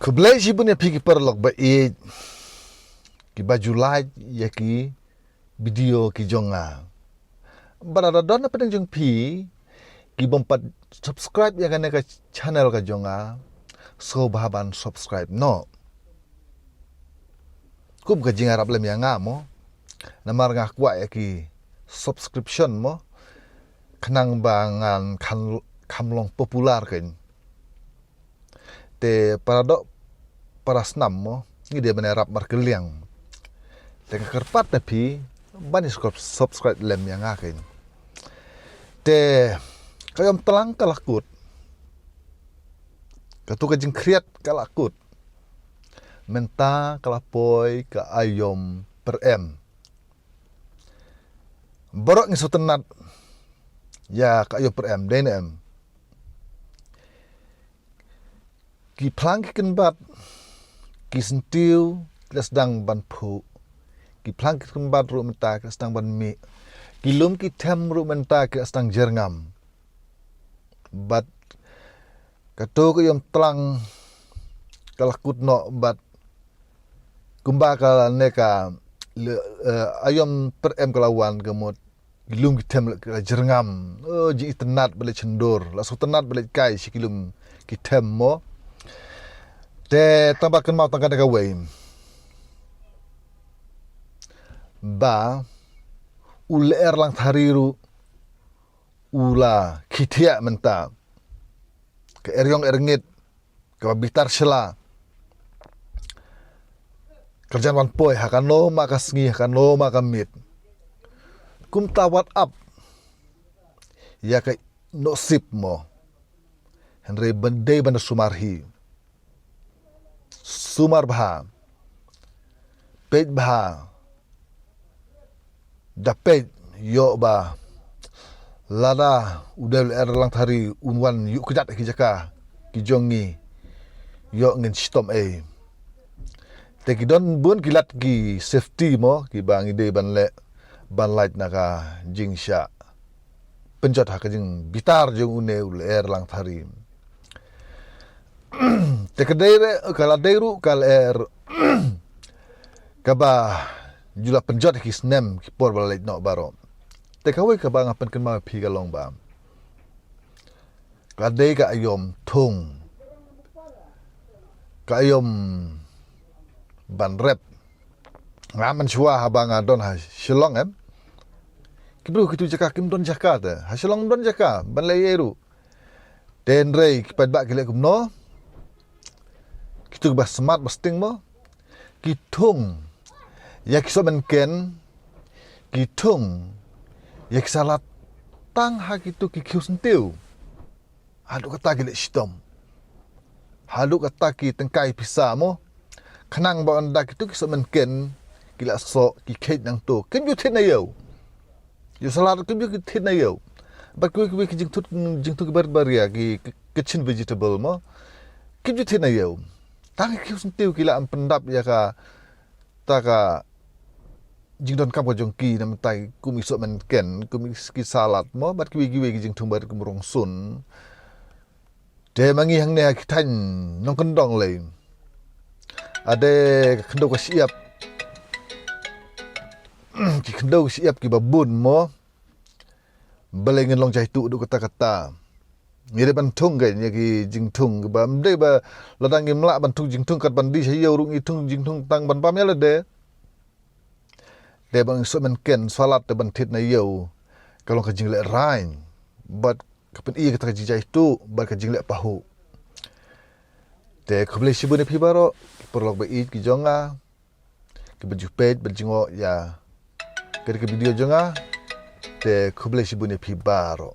Kebelah si punya pergi perlok baik ki baju light ya ki video ki jonga. Berada dona pedang jong pi ki bompat subscribe ya kan ke channel ka jonga. So bahaban subscribe no. Kum ka jing Arab lem yang ngamo. Namar ngah kwa ya ki subscription mo. Kenang bangan kamlong popular kan. Te paradok para senam mo ngi dia menerap markeliang tengah kerpat tapi banyak subscribe lem yang akin te kayam telang kalakut katu kajing kriat kalakut menta kalapoi ka ayom per m borok ngi sutenat ya ka ayom per m den m ki plang ken bat ki sentiu kita sedang ban pu ki plang ki kembat ru menta kita sedang ban mi ki lum ki tem ru menta kita sedang jerngam bat kato ko yom tlang kalakut no bat kumba kala neka ayom per em kalawan kemut ki lum ki tem ka jerngam ji tenat bele cendur la su tenat bele kai si kilum ki tem mo te tambakan mau tangkan ka wei ba uler lang thariru ula khitia menta ke eryong erngit ke bitar sela kerjaan wan poi hakan lo maka sngi hakan lo maka mit kum tawat up ya ke no sip mo henry bende banda sumarhi sumar bha pej bha dapet yo ba lada udel erlang thari unwan yu kejat ki jaka ki jongi yo ngin stom e te ki don bun kilat ki safety mo ki bang ide ban le ban light naka jingsha penjot ha ka jing bitar jong une ul erlang thari te kedere kala deru kal kaba jula penjot ki snem ki por balait no baro te kawe ka bang apan kan ma phi ka long ba ka de ka ayom thung ka ayom ban rep ngaman chua ha banga don ha shilong em ki bru ki tu jaka kim don jaka ta ha shilong don jaka ban le yeru ten rei ki pad ba ki le kum no ki tu ba smart basting mo ki thung yak soben ken gitung yak salat tang hak itu ki sentiu halu kata gile stom halu kata ki tengkai pisa mo kenang ba anda itu ki soben ken gila so ki kait nang tu ken yu thit na yo yu salat ken yu thit na yo ba ku ki jing tu ki bar ya ki kitchen vegetable mo ken yu thit na yo tang ki sentiu gila am pendap ya ka taka jing don kam ko jongki nam tai kum isok men ken kum ki salat mo bat ki gi jing thum bar kum rong sun de mangi hang ne ki tan nong kendong le ade kendo ko siap ki kendo siap ki babun mo belengin long jai tu du kata-kata ngire ban thung ge nya ki jing thung ba de ba ladang im la ban thung jing thung kat ban di sai yo rung i thung jing thung tang ban pam ya le de bang so men ken salat de ban thit na yo kalau ka jing le rain bat kapen i ka jing jai tu bat ka jing le pahu te khle sibu ne phibaro perlok ba i ki jonga ki baju pet bajingo ya ke video jonga te khle sibu ne phibaro